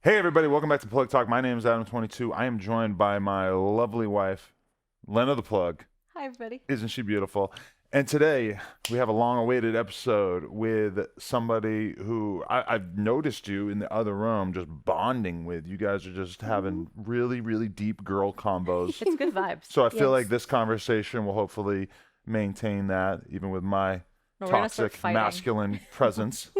Hey everybody, welcome back to Plug Talk. My name is Adam22. I am joined by my lovely wife, Lena the Plug. Hi, everybody. Isn't she beautiful? And today we have a long-awaited episode with somebody who I've noticed you in the other room just bonding with. You guys are just having really, really deep girl combos. It's good vibes. So I feel like Yes. this conversation will hopefully maintain that, even with my No, we're gonna start toxic fighting. masculine presence.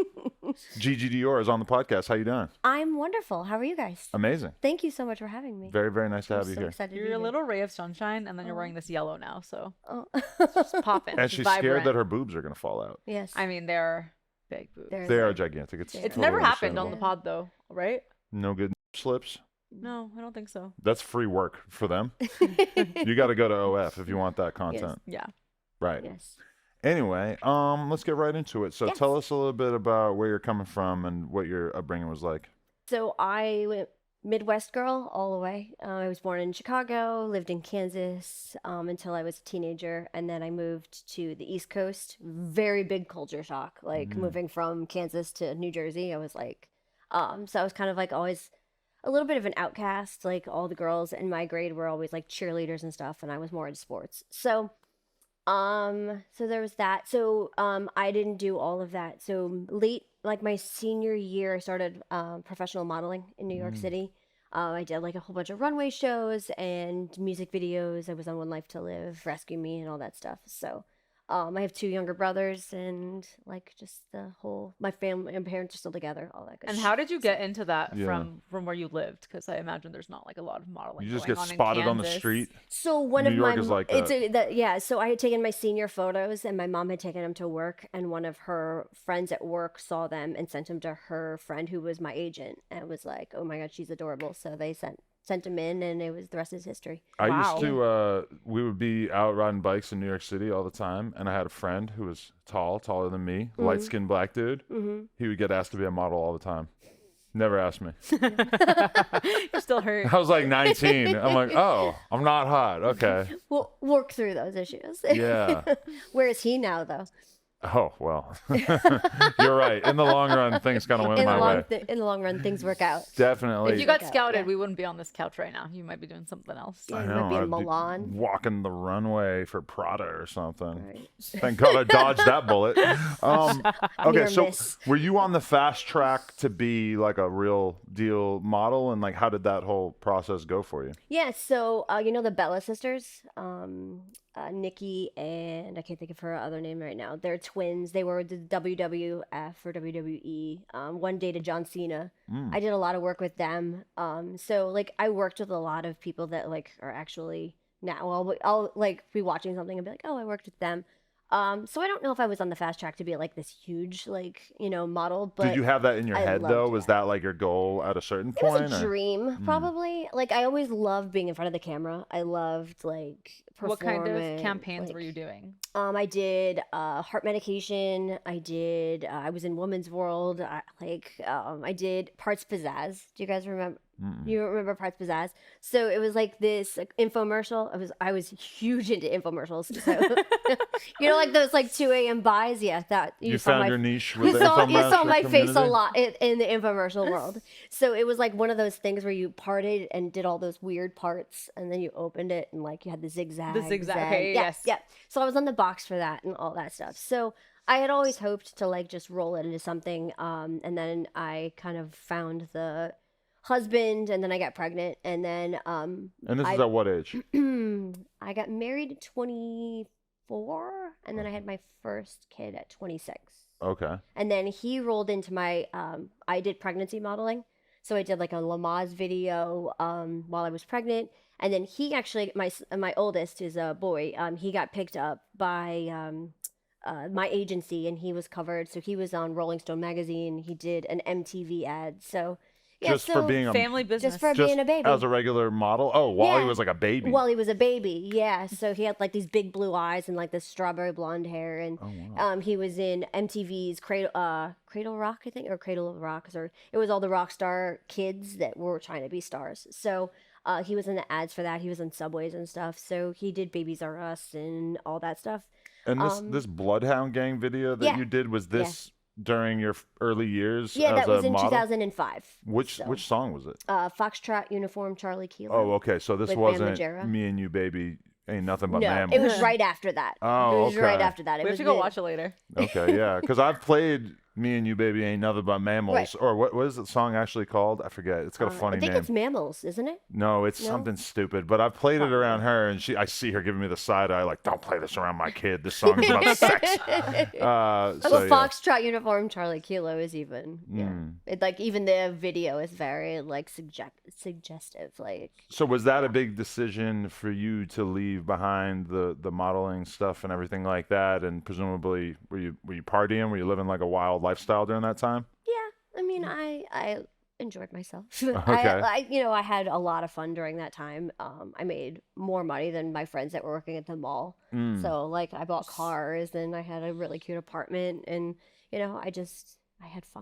Gigi Dior is on the podcast. How you doing? I'm wonderful. How are you guys? Amazing. Thank you so much for having me. Very, very nice to I'm have you so here. excited to You're be a here. little ray of sunshine, and then you're wearing this yellow now, so Oh. it's popping. And It's she's vibrant. scared that her boobs are going to fall out. Yes. I mean, they're big boobs. They're- They are gigantic. It's It's It's totally never happened on understandable. the pod, though, right? No good slips. No, I don't think so. That's free work for them. You got to go to OF if you want that content. Yeah. Right. Yes. Anyway, let's get right into it. So Yes. tell us a little bit about where you're coming from and what your upbringing was like. So I went Midwest girl all the way. I was born in Chicago, lived in Kansas until I was a teenager, and then I moved to the East Coast. Very big culture shock, like moving from Kansas to New Jersey. I was like, so I was kind of like always a little bit of an outcast. Like all the girls in my grade were always like cheerleaders and stuff, and I was more into sports. So there was that. So I didn't do all of that. So late, like my senior year, I started professional modeling in New York City. I did like a whole bunch of runway shows and music videos. I was on One Life to Live, Rescue Me, and all that stuff. So I have two younger brothers, and like just the whole my family and parents are still together. All that good. And how did you get into that Yeah. from where you lived? Because I imagine there's not like a lot of modeling. You just going get on in spotted on the Kansas. street. So one New of York my is like it's that. yeah. So I had taken my senior photos, and my mom had taken them to work, and one of her friends at work saw them and sent them to her friend who was my agent, and was like, "Oh my God, she's adorable." So they sent them in, and it was the rest is history. I Wow. used to, we would be out riding bikes in New York City all the time. And I had a friend who was taller than me, light skinned black dude. He would get asked to be a model all the time. Never asked me. You're still hurt. I was like 19. I'm like, oh, I'm not hot. Okay. We'll work through those issues. Yeah. Where is he now, though? Oh, well, you're right. In the long run, things kind of went my way. In the long run, things work out. Definitely. If you got Yeah. scouted, we wouldn't be on this couch right now. You might be doing something else. Yeah, I you know, might be in I'd Milan. walking the runway for Prada or something. Right. Thank God I dodged that bullet. Okay, Near so miss. were you on the fast track to be like a real deal model, and like how did that whole process go for you? Yeah, so you know the Bella sisters, Nikki and I can't think of her other name right now. They're twins. They were the WWF or WWE. One dated John Cena. I did a lot of work with them. So like I worked with a lot of people that like are actually now. I'll like be watching something and be like, oh, I worked with them. So I don't know if I was on the fast track to be like this huge like model, but Did you have that in your I head loved though? Was that. that like your goal at a certain It point? was a or- dream, probably. Like I always loved being in front of the camera. I loved like What kind of performing, campaigns like, were you doing? I did heart medication. I did. I was in Women's World. I did Parts Pizzazz. Do you guys remember? You remember Parts Pizzazz? So it was like this infomercial. I was huge into infomercials. So like those like 2 a.m. buys. Yeah, that You saw found my your niche with you the saw infomercial my face a community? lot in the infomercial world. So it was like one of those things where you parted and did all those weird parts, and then you opened it and like you had the zigzag. Okay, yeah, yes. yeah. So I was on the box for that and all that stuff. So I had always hoped to like just roll it into something. And then I kind of found the husband, and then I got pregnant, and then And this is at what age? I got married at 24, and then I had my first kid at 26. Okay. And then he rolled into my I did pregnancy modeling. So I did like a Lamaze video while I was pregnant. And then he actually my oldest is a boy. He got picked up by my agency, and he was covered. So he was on Rolling Stone magazine. He did an MTV ad. So yeah, Just for being a Family business. just for just being a baby. as a regular model. Oh, while he Yeah. was like a baby. While he was a baby, yeah. So he had like these big blue eyes and like this strawberry blonde hair, and Oh, wow. he was in MTV's Cradle Rock, I think, or Cradle of Rock, or it was all the rock star kids that were trying to be stars. So he was in the ads for that. He was in Subways and stuff. So he did Babies R Us and all that stuff. And this Bloodhound Gang video that yeah. you did, was this during your early years Yeah, as that was a in model? 2005. Which song was it? Foxtrot Uniform Charlie Kilo. Oh, okay. So this with Bam wasn't Margera. Me and You Baby Ain't Nothing But No, Mammals. it was right after that. Oh, It was right okay. after that. It We have was to go the- watch it later. Okay, yeah, because I've played "Me and You, Baby Ain't Nothing But Mammals," Right. or what is the song actually called? I forget. It's got a funny I think name. it's Mammals, isn't it? No, it's No? something stupid. But I've played it Probably. around her, and I see her giving me the side eye, like, "Don't play this around my kid. This song is about sex." Well, So yeah. Foxtrot Uniform Charlie Kilo is even, Mm. It, like even the video is very like suggestive. Like, So was that a big decision for you to leave behind the modeling stuff and everything like that? And presumably, were you partying? Were you living like a wild lifestyle during that time? yeah, I mean, I enjoyed myself. Okay. I had a lot of fun during that time. I made more money than my friends that were working at the mall. Mm. So like I bought cars and I had a really cute apartment and I had fun.